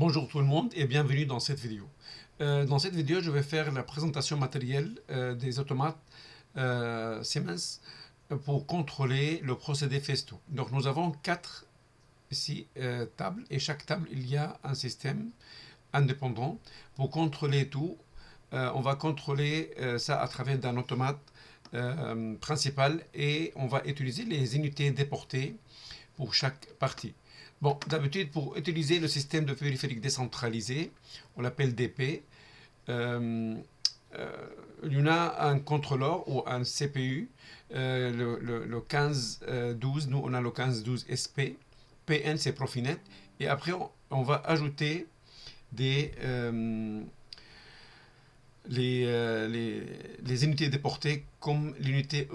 Bonjour tout le monde et bienvenue dans cette vidéo. Dans cette vidéo, je vais faire la présentation matérielle des automates Siemens pour contrôler le procédé Festo. Donc nous avons quatre ici tables et chaque table il y a un système indépendant. Pour contrôler tout, on va contrôler ça à travers d'un automate principal et on va utiliser les unités déportées pour chaque partie. Bon, d'habitude, pour utiliser le système de périphérique décentralisé, on l'appelle DP, il y en a un contrôleur ou un CPU, le 1512, nous on a le 1512 SP, PN c'est Profinet, et après on va ajouter les unités déportées comme l'unité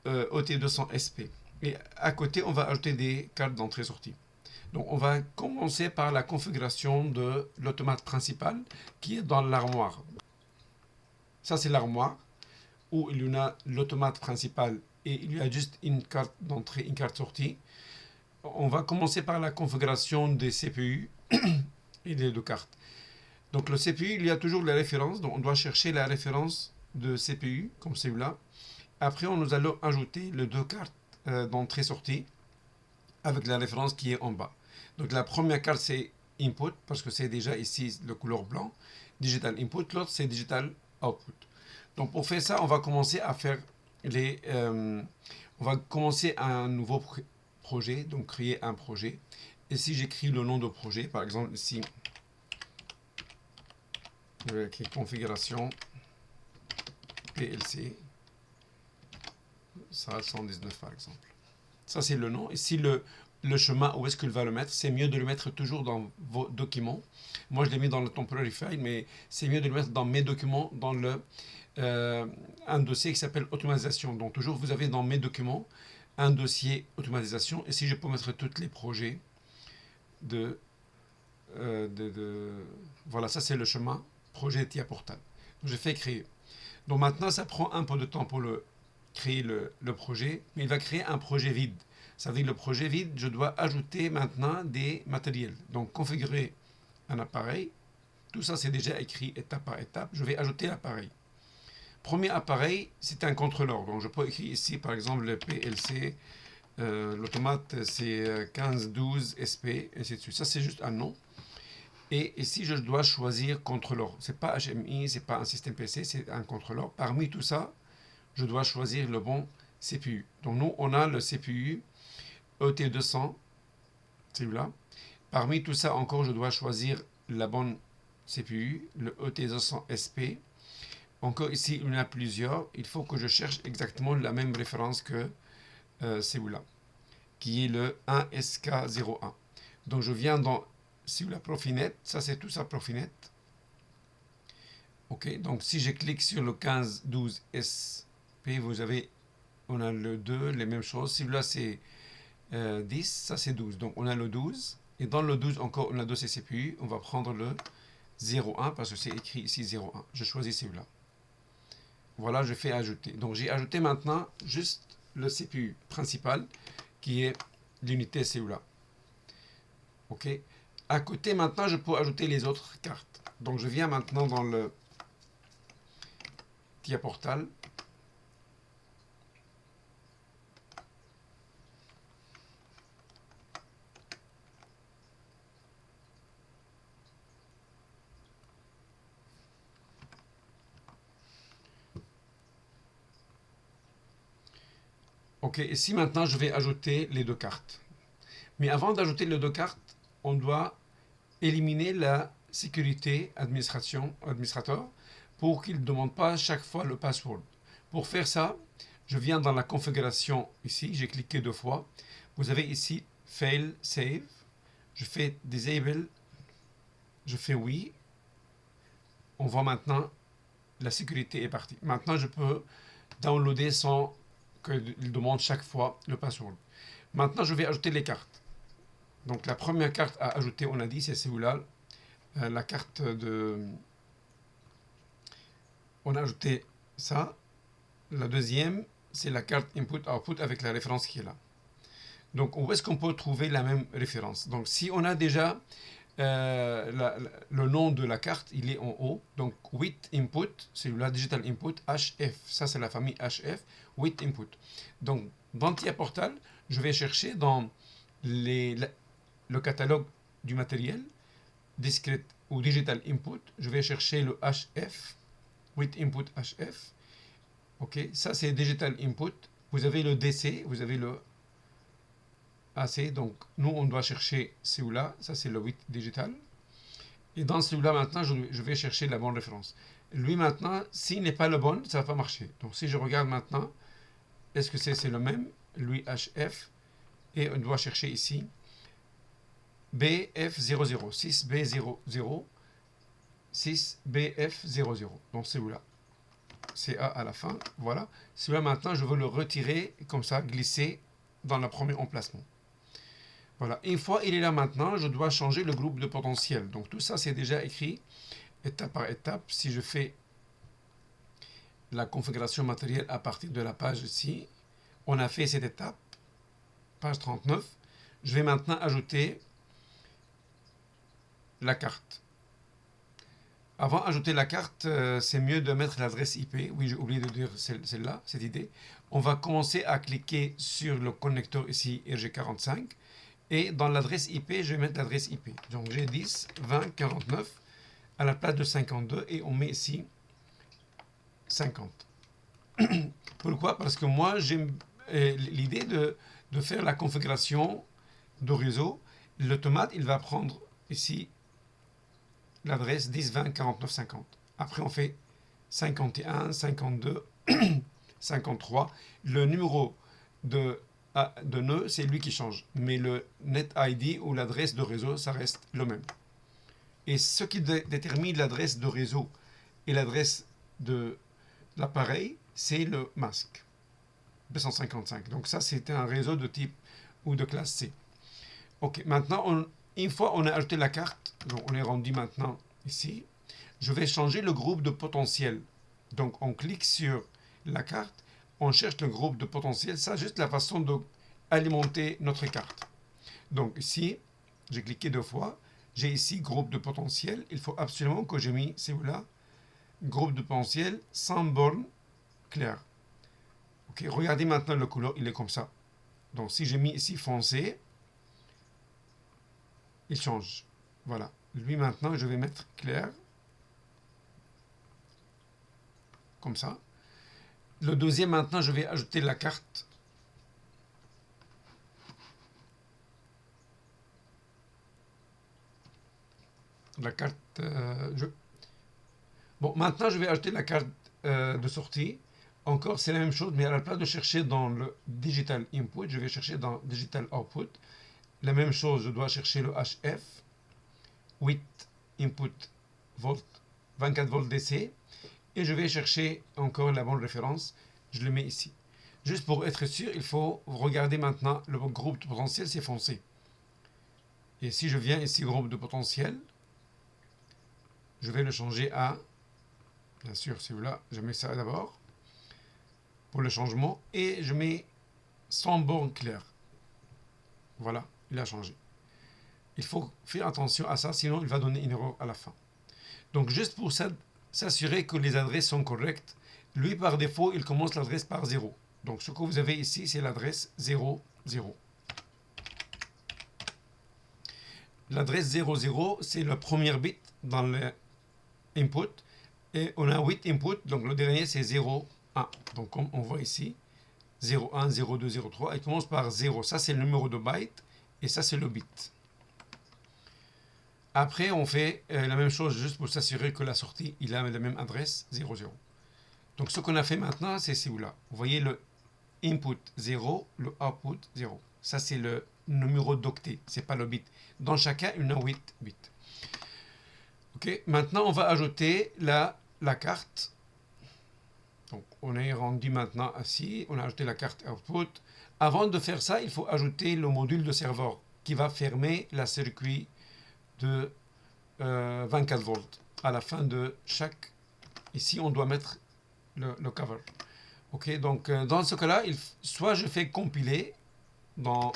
OT200 SP. Et à côté, on va ajouter des cartes d'entrée-sortie. Donc, on va commencer par la configuration de l'automate principal qui est dans l'armoire. Ça, c'est l'armoire où il y en a l'automate principal et il y a juste une carte d'entrée, une carte sortie. On va commencer par la configuration des CPU et des deux cartes. Donc, le CPU, il y a toujours les références. Donc, on doit chercher la référence de CPU, comme celui-là. Après, nous allons ajouter les deux cartes d'entrée-sortie avec la référence qui est en bas. Donc la première carte c'est Input parce que c'est déjà ici le couleur blanc, Digital Input, l'autre c'est Digital Output. Donc pour faire ça, on va commencer à faire on va commencer un nouveau projet, donc créer un projet. Et si j'écris le nom de projet, par exemple ici, je vais écrire configuration PLC, ça 119 par exemple. Ça c'est le nom. Et si le chemin, où est-ce qu'il va le mettre, c'est mieux de le mettre toujours dans vos documents. Moi, je l'ai mis dans le temporary file, mais c'est mieux de le mettre dans mes documents, dans un dossier qui s'appelle automatisation. Donc, toujours, vous avez dans mes documents un dossier automatisation. Et si je peux mettre tous les projets voilà, ça c'est le chemin, projet TIA Portal. Donc, je fais créer. Donc, maintenant, ça prend un peu de temps pour créer le projet, mais il va créer un projet vide. Ça veut dire le projet vide, je dois ajouter maintenant des matériels. Donc configurer un appareil, tout ça c'est déjà écrit étape par étape. Je vais ajouter l'appareil. Premier appareil, c'est un contrôleur. Donc je peux écrire ici par exemple le PLC, l'automate c'est 1512 SP, ainsi de suite. Ça c'est juste un nom. Et ici je dois choisir contrôleur. C'est pas HMI, c'est pas un système PC, c'est un contrôleur. Parmi tout ça, je dois choisir le bon CPU. Donc nous on a le CPU ET200, celui-là. Parmi tout ça encore, je dois choisir la bonne CPU, le ET200 SP. Encore ici, il y en a plusieurs. Il faut que je cherche exactement la même référence que celui-là, qui est le 1SK01. Donc je viens dans celui-là Profinet, ça c'est tout ça Profinet. Ok, donc si je clique sur le 1512 SP, on a le 2, les mêmes choses. Celui-là c'est 10, ça c'est 12. Donc on a le 12. Et dans le 12 encore, on a deux CPU. On va prendre le 01 parce que c'est écrit ici 01. Je choisis celui-là. Voilà, je fais ajouter. Donc j'ai ajouté maintenant juste le CPU principal qui est l'unité celui-là. Ok. À côté maintenant, je peux ajouter les autres cartes. Donc je viens maintenant dans le TIA Portal. Ok, ici maintenant je vais ajouter les deux cartes. Mais avant d'ajouter les deux cartes, on doit éliminer la sécurité administrateur pour qu'il ne demande pas chaque fois le password. Pour faire ça, je viens dans la configuration ici, j'ai cliqué deux fois. Vous avez ici Fail Save. Je fais Disable. Je fais oui. On voit maintenant la sécurité est partie. Maintenant, je peux downloader sans qu'il demande chaque fois le password. Maintenant, je vais ajouter les cartes. Donc, la première carte à ajouter, on a dit, c'est celui-là. La carte de... On a ajouté ça. La deuxième, c'est la carte Input-Output avec la référence qui est là. Donc, où est-ce qu'on peut trouver la même référence? Donc, si on a déjà le nom de la carte, il est en haut. Donc 8 input, celui-là, digital input, HF. Ça, c'est la famille HF, 8 input. Donc, dans TIA Portal, je vais chercher dans le catalogue du matériel, discrete ou digital input, je vais chercher le HF, 8 input HF. Ok, ça c'est digital input. Vous avez le DC, vous avez le AC. Donc, nous, on doit chercher celui-là. Ça, c'est le 8 digital. Et dans celui-là, maintenant, je vais chercher la bonne référence. Lui, maintenant, s'il n'est pas le bon, ça ne va pas marcher. Donc, si je regarde maintenant, est-ce que c'est le même? Lui, HF. Et on doit chercher ici BF00, 6B00, 6BF00. Donc, celui-là. C'est A à la fin. Voilà. Celui-là, maintenant, je veux le retirer, comme ça, glisser dans le premier emplacement. Voilà. Une fois il est là maintenant, je dois changer le groupe de potentiel. Donc, tout ça, c'est déjà écrit étape par étape. Si je fais la configuration matérielle à partir de la page ici, on a fait cette étape, page 39. Je vais maintenant ajouter la carte. Avant d'ajouter la carte, c'est mieux de mettre l'adresse IP. Oui, j'ai oublié de dire celle-là, cette idée. On va commencer à cliquer sur le connecteur ici, RG45. Et dans l'adresse IP, je vais mettre l'adresse IP. Donc j'ai 10, 20, 49 à la place de 52 et on met ici 50. Pourquoi? Parce que moi, j'ai l'idée de faire la configuration de réseau. L'automate, il va prendre ici l'adresse 10, 20, 49, 50. Après, on fait 51, 52, 53. Le numéro de nœud, c'est lui qui change. Mais le net ID ou l'adresse de réseau, ça reste le même. Et ce qui détermine l'adresse de réseau et l'adresse de l'appareil, c'est le masque. 255. Donc ça, c'est un réseau de type ou de classe C. Ok, maintenant, une fois on a ajouté la carte, donc on est rendu maintenant ici, je vais changer le groupe de potentiel. Donc on clique sur la carte, on cherche le groupe de potentiel, ça juste la façon d'alimenter notre carte. Donc ici, j'ai cliqué 2 fois, j'ai ici groupe de potentiel, il faut absolument que j'ai mis celui-là, groupe de potentiel sans borne claire. Ok, regardez maintenant le couleur, il est comme ça. Donc si j'ai mis ici foncé, il change. Voilà. Lui maintenant, je vais mettre clair. Comme ça. Le deuxième maintenant, je vais ajouter la carte. La carte... Bon, maintenant, je vais ajouter la carte de sortie. Encore, c'est la même chose, mais à la place de chercher dans le Digital Input, je vais chercher dans Digital Output. La même chose, je dois chercher le HF. 8 input volt, 24 volts DC. Et je vais chercher encore la bonne référence. Je le mets ici. Juste pour être sûr, il faut regarder maintenant le groupe de potentiel, c'est foncé. Et si je viens ici, groupe de potentiel, je vais le changer à, bien sûr, celui-là, je mets ça d'abord, pour le changement, et je mets sans borne claire. Voilà, il a changé. Il faut faire attention à ça, sinon il va donner une erreur à la fin. Donc juste pour s'assurer que les adresses sont correctes, lui par défaut, il commence l'adresse par 0. Donc ce que vous avez ici, c'est l'adresse 0, 0. L'adresse 00, c'est le premier bit dans l'input. Et on a 8 inputs, donc le dernier c'est 0, 1. Donc comme on voit ici, 0, 1, 0, 2, 0, 3, il commence par 0. Ça c'est le numéro de byte et ça c'est le bit. Après, on fait la même chose juste pour s'assurer que la sortie, il a la même adresse, 0, 0. Donc, ce qu'on a fait maintenant, c'est celui-là. Vous voyez le input 0, le output 0. Ça, c'est le numéro d'octet, ce n'est pas le bit. Dans chacun, il y en a 8 bits. OK, maintenant, on va ajouter la carte. Donc, on est rendu maintenant ici. On a ajouté la carte output. Avant de faire ça, il faut ajouter le module de serveur qui va fermer la circuit de 24 volts. À la fin de chaque... Ici, on doit mettre le cover. OK, donc dans ce cas-là, soit je fais compiler dans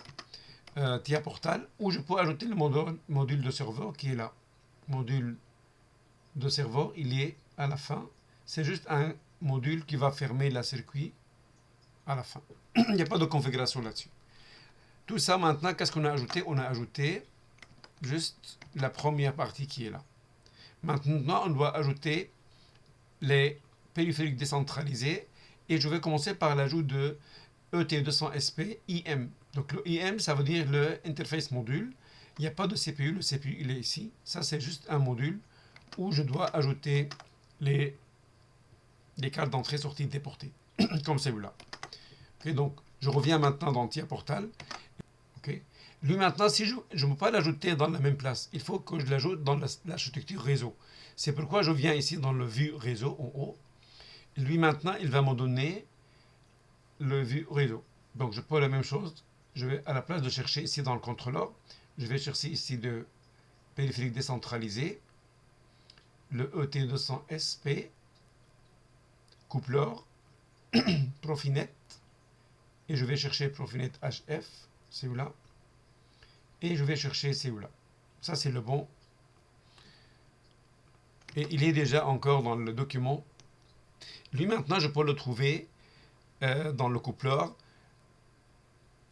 TIA Portal, ou je peux ajouter le module de serveur qui est là. Module de serveur, il est à la fin. C'est juste un module qui va fermer la circuit à la fin. Il n'y a pas de configuration là-dessus. Tout ça maintenant, qu'est-ce qu'on a ajouté? On a ajouté juste la première partie qui est là. Maintenant, on doit ajouter les périphériques décentralisés et je vais commencer par l'ajout de ET200SP IM. Donc le IM, ça veut dire le Interface Module. Il n'y a pas de CPU, le CPU il est ici. Ça c'est juste un module où je dois ajouter les cartes d'entrée-sortie déportées, comme celui-là. Okay, donc je reviens maintenant dans TIA Portal. Okay. Lui maintenant, si je ne peux pas l'ajouter dans la même place, il faut que je l'ajoute dans l'architecture réseau. C'est pourquoi je viens ici dans le vue réseau en haut. Lui maintenant, il va me donner le vue réseau. Donc je peux la même chose. Je vais à la place de chercher ici dans le contrôleur, je vais chercher ici de périphérique décentralisé, le ET200SP, coupleur, Profinet, et je vais chercher Profinet HF, celui-là, et je vais chercher celui-là. Ça c'est le bon. Et il est déjà encore dans le document. Lui maintenant, je peux le trouver dans le coupleur,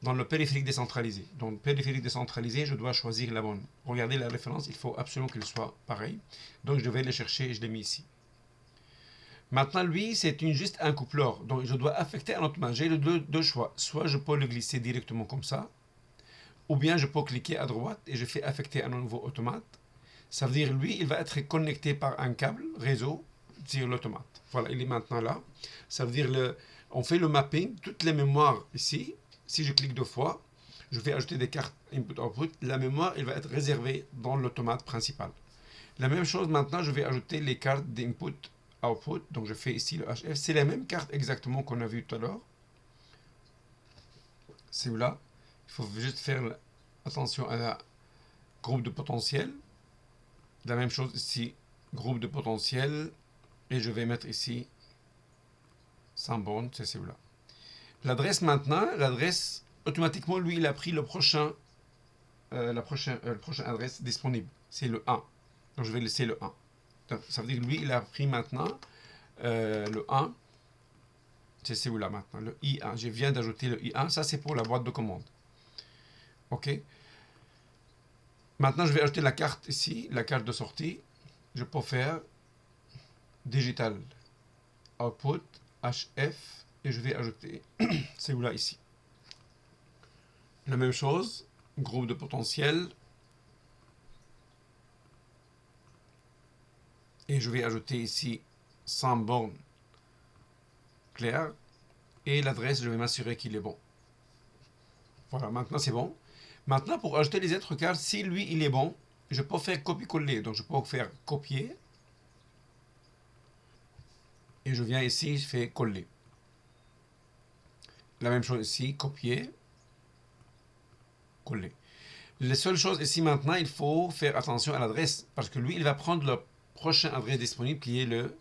dans le périphérique décentralisé. Dans le périphérique décentralisé, je dois choisir la bonne. Regardez la référence, il faut absolument qu'il soit pareil. Donc je vais le chercher et je l'ai mis ici. Maintenant, lui, c'est juste un coupleur. Donc je dois affecter un automate. J'ai deux choix. Soit je peux le glisser directement comme ça, ou bien je peux cliquer à droite et je fais affecter un nouveau automate. Ça veut dire, lui, il va être connecté par un câble réseau sur l'automate. Voilà, il est maintenant là. Ça veut dire, on fait le mapping, toutes les mémoires ici. Si je clique deux fois, je vais ajouter des cartes input-output. La mémoire, elle va être réservée dans l'automate principal. La même chose maintenant, je vais ajouter les cartes d'input-output. Donc je fais ici le HF. C'est la même carte exactement qu'on a vu tout à l'heure. C'est là. Il faut juste faire attention à la groupe de potentiel. La même chose ici, groupe de potentiel. Et je vais mettre ici 100 bornes, c'est celui-là. L'adresse maintenant, l'adresse, automatiquement, lui, il a pris la prochaine adresse disponible. C'est le 1. Donc, je vais laisser le 1. Donc, ça veut dire que lui, il a pris maintenant le 1. C'est celui-là maintenant, le I1. Je viens d'ajouter le I1. Ça, c'est pour la boîte de commande. OK. Maintenant, je vais ajouter la carte ici, la carte de sortie. Je peux faire Digital Output, HF. Et je vais ajouter celui-là ici. La même chose, groupe de potentiel. Et je vais ajouter ici 100 bornes claires. Et l'adresse, je vais m'assurer qu'il est bon. Voilà, maintenant c'est bon. Maintenant, pour ajouter les autres cartes, si lui, il est bon, je peux faire copier-coller. Donc, je peux faire copier. Et je viens ici, je fais coller. La même chose ici, copier, coller. La seule chose ici maintenant, il faut faire attention à l'adresse. Parce que lui, il va prendre le prochain adresse disponible qui est le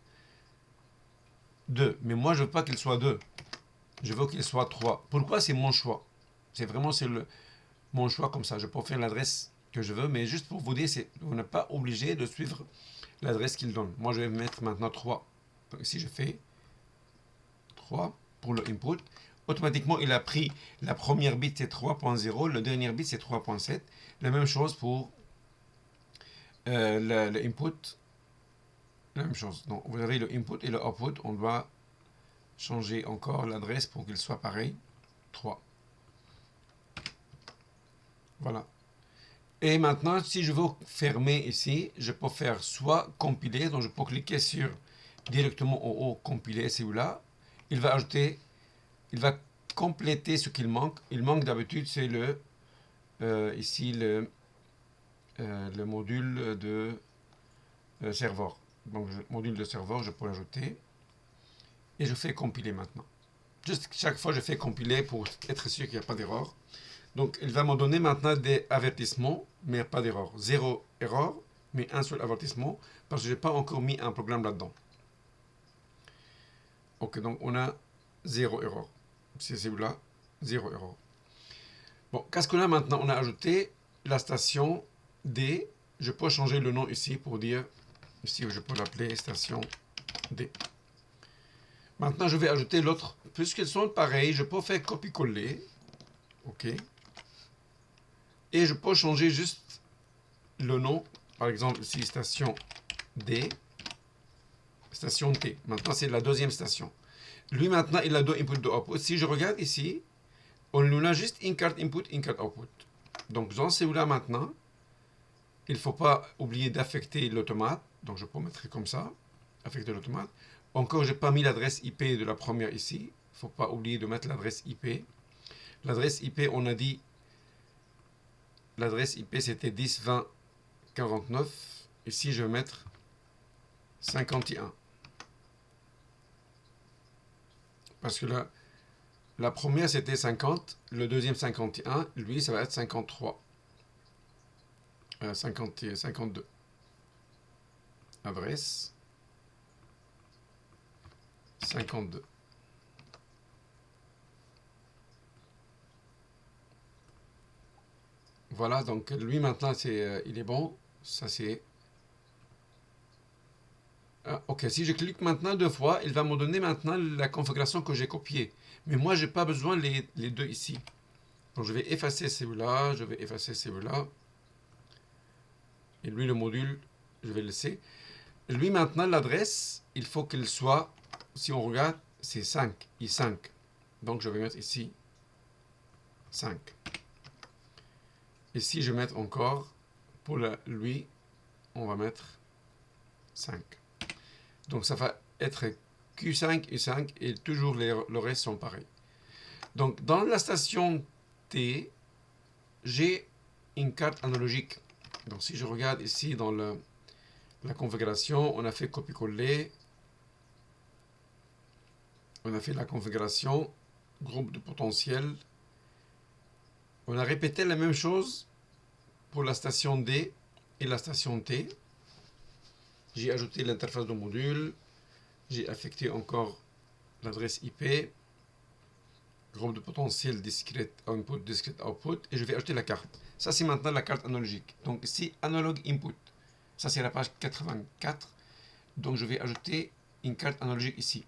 2. Mais moi, je ne veux pas qu'il soit 2. Je veux qu'il soit 3. Pourquoi? C'est mon choix. C'est vraiment mon choix comme ça. Je peux faire l'adresse que je veux, mais juste pour vous dire, vous n'êtes pas obligé de suivre l'adresse qu'il donne. Moi, je vais mettre maintenant 3. Donc ici, je fais 3 pour le input. Automatiquement, il a pris la première bit, c'est 3.0, le dernier bit, c'est 3.7. La même chose pour le input. La même chose. Donc, vous avez le input et le output. On doit changer encore l'adresse pour qu'il soit pareil. 3. Voilà. Et maintenant, si je veux fermer ici, je peux faire soit compiler. Donc, je peux cliquer sur directement en haut, compiler celui-là. Il va ajouter, il va compléter ce qu'il manque. Il manque d'habitude, c'est ici le module de serveur. Donc, le module de serveur, je peux l'ajouter. Et je fais compiler maintenant. Juste chaque fois, je fais compiler pour être sûr qu'il n'y a pas d'erreur. Donc, il va me donner maintenant des avertissements, mais pas d'erreur. 0 erreur, mais un seul avertissement, parce que je n'ai pas encore mis un programme là-dedans. Ok, donc on a 0 erreur. C'est celui-là, 0 erreur. Bon, qu'est-ce qu'on a maintenant? On a ajouté la station D. Je peux changer le nom ici pour dire, ici je peux l'appeler station D. Maintenant, je vais ajouter l'autre. Puisqu'ils sont pareils, je peux faire copier-coller. OK. Et je peux changer juste le nom. Par exemple, ici, station D. Station T. Maintenant, c'est la deuxième station. Lui, maintenant, il a deux inputs, deux outputs. Si je regarde ici, on lui a juste une carte input, une carte output. Donc, dans celui-là, maintenant, il ne faut pas oublier d'affecter l'automate. Donc, je peux mettre comme ça, affecter l'automate. Encore, je n'ai pas mis l'adresse IP de la première ici. Il ne faut pas oublier de mettre l'adresse IP. L'adresse IP, on a dit, l'adresse IP, c'était 10, 20, 49. Ici, je vais mettre 51. Parce que là, la première, c'était 50. Le deuxième, 51. Lui, ça va être 53. 52. Adresse 52. Voilà, donc lui maintenant, il est bon. Ça c'est... ok, si je clique maintenant deux fois, il va me donner maintenant la configuration que j'ai copiée. Mais moi, je n'ai pas besoin les deux ici. Donc je vais effacer celui-là, je vais effacer celui-là. Et lui, le module, je vais le laisser. Lui, maintenant, l'adresse, il faut qu'il soit, si on regarde, c'est 5, I5. Donc, je vais mettre ici 5. Ici, je vais mettre encore, pour lui, on va mettre 5. Donc, ça va être Q5, I5, et toujours le reste sont pareils. Donc, dans la station T, j'ai une carte analogique. Donc, si je regarde ici dans la configuration, on a fait copier-coller. On a fait la configuration, groupe de potentiel. On a répété la même chose pour la station D et la station T. J'ai ajouté l'interface de module. J'ai affecté encore l'adresse IP. Groupe de potentiel discrete input, discrete output. Et je vais ajouter la carte. Ça, c'est maintenant la carte analogique. Donc ici, analog input. Ça, c'est la page 84. Donc, je vais ajouter une carte analogique ici.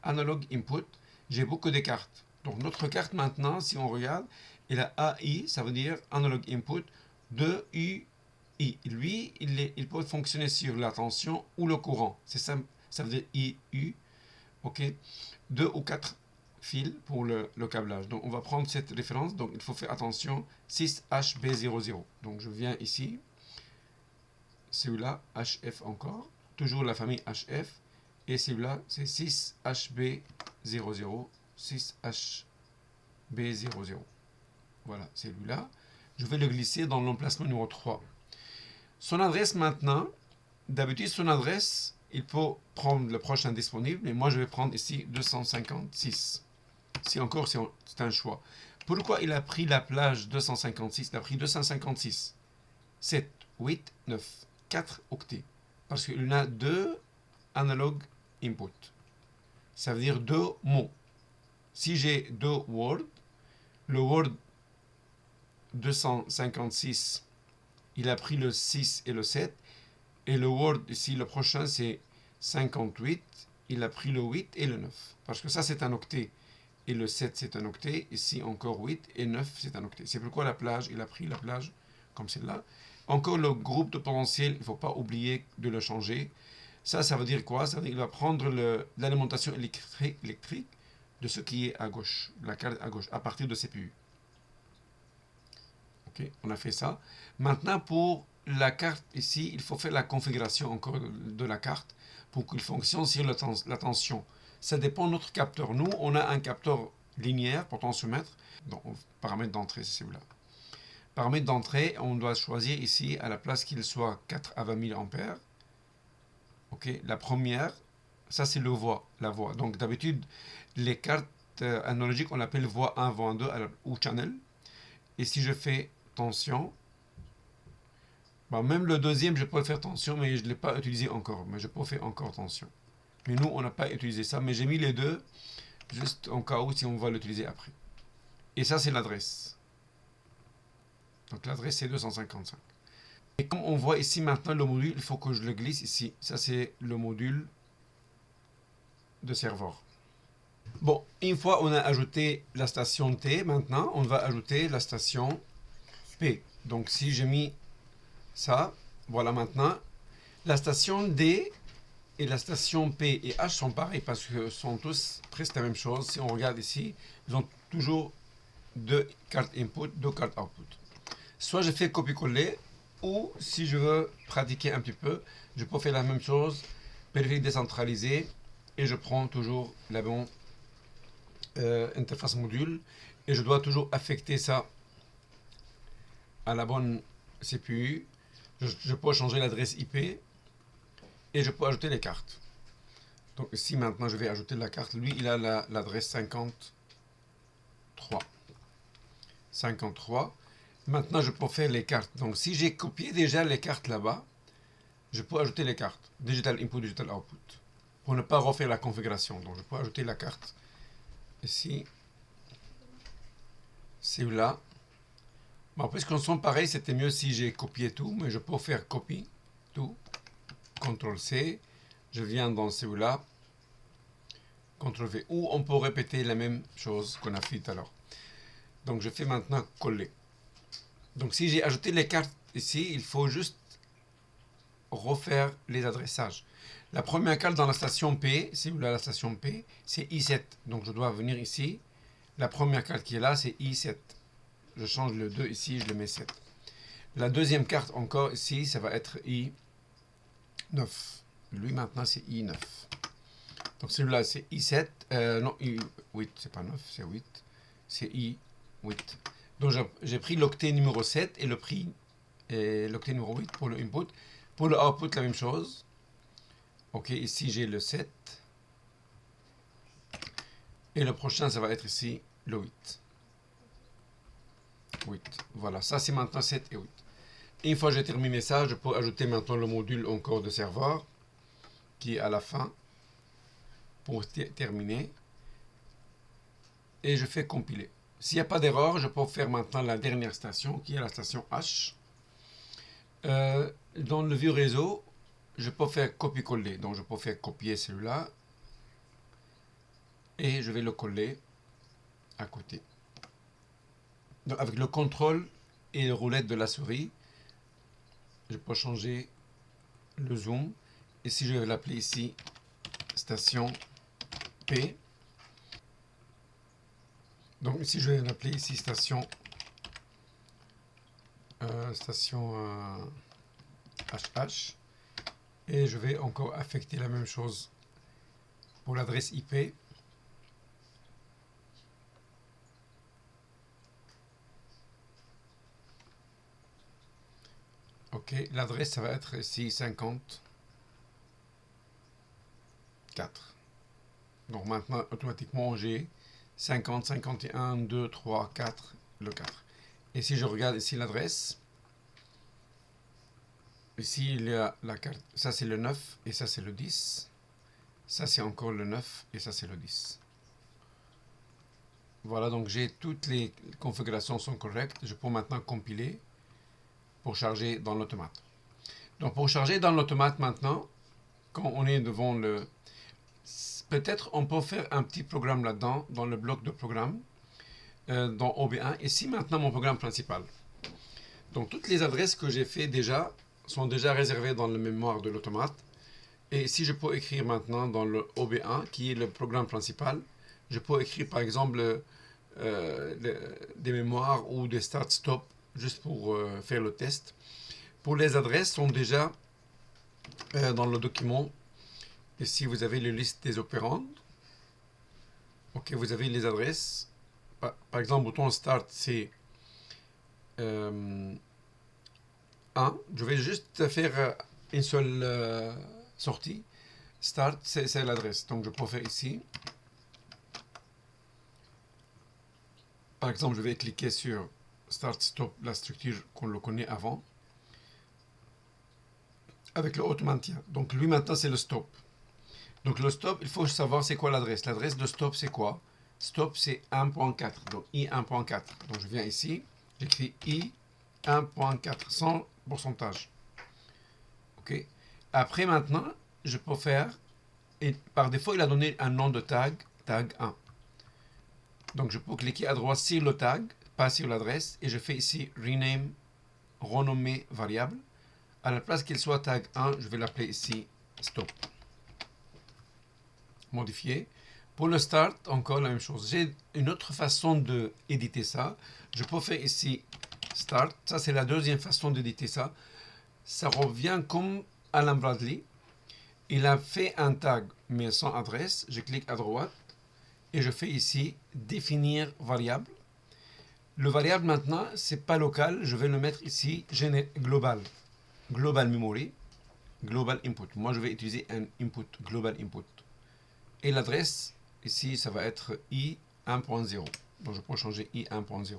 Analog input, j'ai beaucoup de cartes. Donc, notre carte maintenant, si on regarde, elle a AI, ça veut dire analog input, 2 UI. Lui, il peut fonctionner sur la tension ou le courant. C'est ça, ça veut dire IU. OK. 2 ou 4 fils pour le câblage. Donc, on va prendre cette référence. Donc, il faut faire attention. 6HB00. Donc, je viens ici. Celui-là, HF encore. Toujours la famille HF. Et celui-là, c'est 6HB00. 6HB00. Voilà, celui-là. Je vais le glisser dans l'emplacement numéro 3. Son adresse maintenant, d'habitude, son adresse, il faut prendre le prochain disponible. Mais moi, je vais prendre ici 256. Si encore, c'est un choix. Pourquoi il a pris la plage 256? Il a pris 256. 7, 8, 9. 4 octets. Parce qu'il y en a 2 analog input. Ça veut dire 2 mots. Si j'ai 2 words, le word 256, il a pris le 6 et le 7. Et le word ici, le prochain, c'est 58. Il a pris le 8 et le 9. Parce que ça, c'est un octet. Et le 7, c'est un octet. Ici, encore 8 et 9, c'est un octet. C'est pourquoi la plage, il a pris la plage comme celle-là. Encore le groupe de potentiel, il ne faut pas oublier de le changer. Ça veut dire quoi? Ça veut dire qu'il va prendre l'alimentation électrique de ce qui est à gauche, la carte à gauche, à partir de CPU. Ok, on a fait ça. Maintenant, pour la carte ici, il faut faire la configuration encore de la carte pour qu'il fonctionne sur la tension. Ça dépend de notre capteur. Nous, on a un capteur linéaire, potentiomètre. Donc, paramètre d'entrée, c'est celui-là. Paramètre d'entrée, on doit choisir ici, à la place qu'il soit 4 à 20 000 ampères. Ok, la première, ça c'est la voix. Donc d'habitude, les cartes analogiques, on l'appelle voix 1, voix 2 ou channel. Et si je fais tension, même le deuxième, je peux faire tension, mais je ne l'ai pas utilisé encore. Mais je peux faire encore tension. Mais nous, on n'a pas utilisé ça. Mais j'ai mis les deux, juste en cas où, si on va l'utiliser après. Et ça, c'est l'adresse. Donc l'adresse c'est 255. Et comme on voit ici maintenant le module, il faut que je le glisse ici. Ça c'est le module de serveur. Bon, une fois on a ajouté la station T, maintenant on va ajouter la station P. Donc si j'ai mis ça, voilà maintenant, la station D et la station P et H sont pareils parce que sont tous presque la même chose. Si on regarde ici, ils ont toujours deux cartes input, deux cartes output. Soit je fais copier-coller, ou si je veux pratiquer un petit peu, je peux faire la même chose, périphérique décentralisé, et je prends toujours la bonne interface module, et je dois toujours affecter ça à la bonne CPU. Je peux changer l'adresse IP, et je peux ajouter les cartes. Donc ici maintenant je vais ajouter la carte, lui il a l'adresse 53. 53. Maintenant, je peux faire les cartes. Donc, si j'ai copié déjà les cartes là-bas, je peux ajouter les cartes. Digital Input, Digital Output. Pour ne pas refaire la configuration. Donc, je peux ajouter la carte. Ici. Celui-là. Bon, puisqu'on sont pareils, c'était mieux si j'ai copié tout. Mais je peux faire copie. Tout. CTRL-C. Je viens dans celui-là. CTRL-V. Ou on peut répéter la même chose qu'on a fait tout à l'heure. Donc, je fais maintenant coller. Donc, si j'ai ajouté les cartes ici, il faut juste refaire les adressages. La première carte dans la station P, si vous voulez la station P, c'est I7. Donc, je dois venir ici. La première carte qui est là, c'est I7. Je change le 2 ici, je le mets 7. La deuxième carte encore ici, ça va être I9. Lui, maintenant, c'est I9. Donc, celui-là, c'est I7. Non, I8, c'est pas 9, c'est 8. C'est I8. Donc, j'ai pris l'octet numéro 7 et l'octet numéro 8 pour le input. Pour le output, la même chose. Ok, ici, j'ai le 7. Et le prochain, ça va être ici, le 8. 8. Voilà, ça, c'est maintenant 7 et 8. Et une fois que j'ai terminé ça, je peux ajouter maintenant le module encore de serveur qui est à la fin pour terminer. Et je fais compiler. S'il n'y a pas d'erreur, je peux faire maintenant la dernière station, qui est la station H. Dans le vieux réseau, je peux faire copier-coller. Donc, je peux faire copier celui-là. Et je vais le coller à côté. Donc, avec le contrôle et le roulette de la souris, je peux changer le zoom. Et si je vais l'appeler ici, station P. Donc ici, je vais l'appeler ici station HH. Et je vais encore affecter la même chose pour l'adresse IP. Ok, l'adresse, ça va être ici 54. Donc maintenant, automatiquement, j'ai 50, 51, 2, 3, 4, le 4. Et si je regarde ici l'adresse, ici il y a la carte, ça c'est le 9 et ça c'est le 10. Ça c'est encore le 9 et ça c'est le 10. Voilà, donc j'ai toutes les configurations sont correctes. Je peux maintenant compiler pour charger dans l'automate. Donc pour charger dans l'automate maintenant, quand on est devant le... Peut-être on peut faire un petit programme là-dedans, dans le bloc de programme, dans OB1. Ici maintenant mon programme principal. Donc toutes les adresses que j'ai fait déjà sont déjà réservées dans la mémoire de l'automate. Et si je peux écrire maintenant dans le OB1, qui est le programme principal, je peux écrire par exemple des mémoires ou des start-stop juste pour faire le test. Pour les adresses sont déjà dans le document. Ici, vous avez la liste des opérandes. Ok, vous avez les adresses. Par exemple, bouton Start, c'est 1. Je vais juste faire une seule sortie. Start, c'est l'adresse. Donc, je peux faire ici. Par exemple, je vais cliquer sur Start, Stop, la structure qu'on le connaît avant. Avec le haut maintien. Donc, lui, maintenant, c'est le stop. Donc le stop, il faut savoir c'est quoi l'adresse. L'adresse de stop, c'est quoi? Stop, c'est 1.4. Donc I 1.4. Donc je viens ici, j'écris I 1.400 pourcentage. OK. Après, maintenant, je peux faire, et par défaut, il a donné un nom de tag, tag 1. Donc, je peux cliquer à droite sur le tag, pas sur l'adresse, et je fais ici rename, renommer variable. À la place qu'il soit tag 1, je vais l'appeler ici stop. Modifier. Pour le start, encore la même chose. J'ai une autre façon d'éditer ça. Je peux faire ici start. Ça, c'est la deuxième façon d'éditer ça. Ça revient comme Alan Bradley. Il a fait un tag, mais sans adresse. Je clique à droite et je fais ici définir variable. Le variable maintenant, c'est pas local. Je vais le mettre ici global. Global memory. Global input. Moi, je vais utiliser un input, global input. Et l'adresse, ici, ça va être i 1.0. Donc, je peux changer i 1.0.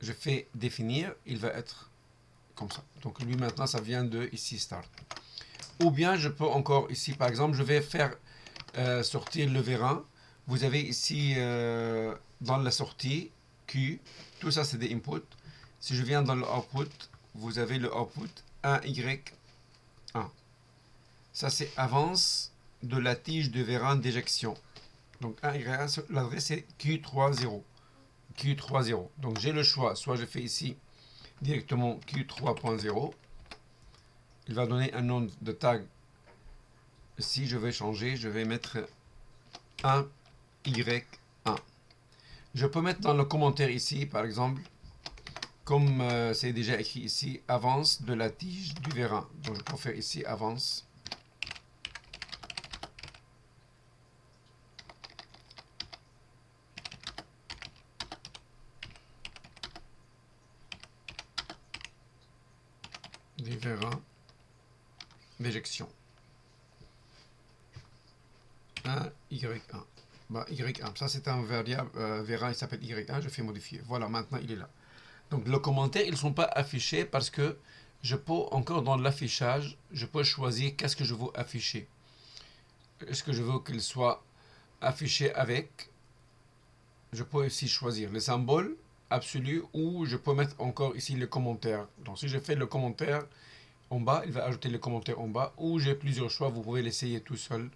Je fais définir, il va être comme ça. Donc, lui, maintenant, ça vient de ici, start. Ou bien, je peux encore ici, par exemple, je vais faire sortir le vérin. Vous avez ici, dans la sortie, Q. Tout ça, c'est des inputs. Si je viens dans le output, vous avez le output 1Y1. Ça, c'est avance de la tige de vérin d'éjection. Donc 1Y1, l'adresse est Q30. Q30. Donc j'ai le choix. Soit je fais ici directement Q3.0. Il va donner un nom de tag. Si je vais changer, je vais mettre 1Y1. Je peux mettre dans le commentaire ici, par exemple, comme c'est déjà écrit ici, avance de la tige du vérin. Donc je peux faire ici avance. Des vérins d'éjection. 1, Y1. Bah, Y1. Ça, c'est un variable, vérin, il s'appelle Y1. Je fais modifier. Voilà, maintenant, il est là. Donc, les commentaires, ils ne sont pas affichés parce que je peux, encore dans l'affichage, je peux choisir qu'est-ce que je veux afficher. Est-ce que je veux qu'il soit affiché avec? Je peux aussi choisir les symboles absolus ou je peux mettre encore ici les commentaires. Donc, si je fais le commentaire en bas, il va ajouter les commentaires en bas, ou j'ai plusieurs choix, vous pouvez l'essayer tout seul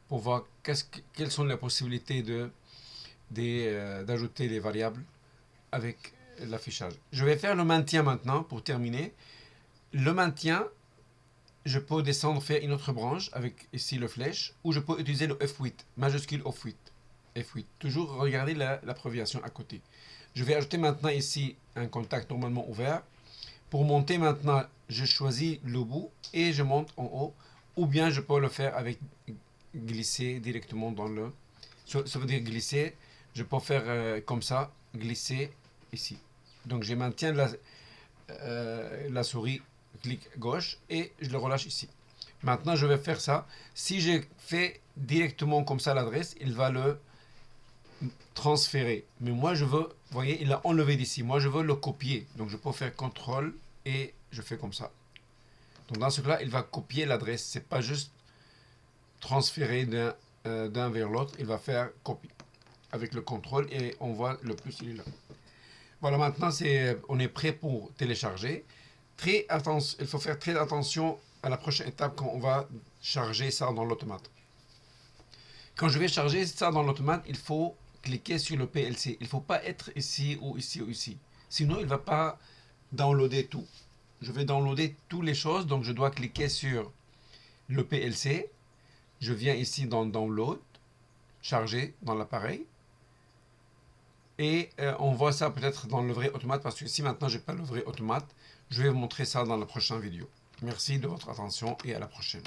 pour voir quelles sont les possibilités d'ajouter les variables avec l'affichage. Je vais faire le maintien maintenant pour terminer. Le maintien, je peux descendre, faire une autre branche avec ici le flèche, ou je peux utiliser le F8, majuscule F8. F8. Toujours regarder l'abréviation à côté. Je vais ajouter maintenant ici un contact normalement ouvert. Pour monter maintenant, je choisis le bout et je monte en haut. Ou bien je peux le faire avec glisser directement dans le... Ça veut dire glisser. Je peux faire comme ça, glisser ici. Donc je maintiens la souris, clic gauche et je le relâche ici. Maintenant je vais faire ça. Si je fais directement comme ça l'adresse, il va le transférer. Mais moi je veux, vous voyez, il a enlevé d'ici. Moi je veux le copier. Donc je peux faire CTRL et je fais comme ça. Donc dans ce cas-là, il va copier l'adresse. C'est pas juste transférer d'un vers l'autre. Il va faire copier avec le contrôle et on voit le plus il est là. Voilà, maintenant on est prêt pour télécharger. Il faut faire très attention à la prochaine étape quand on va charger ça dans l'automate. Quand je vais charger ça dans l'automate, il faut cliquer sur le PLC. Il ne faut pas être ici ou ici ou ici. Sinon, il ne va pas downloader tout. Je vais downloader toutes les choses, donc je dois cliquer sur le PLC. Je viens ici dans Download, charger dans l'appareil. Et on voit ça peut-être dans le vrai automate, parce que ici maintenant, je n'ai pas le vrai automate. Je vais vous montrer ça dans la prochaine vidéo. Merci de votre attention et à la prochaine.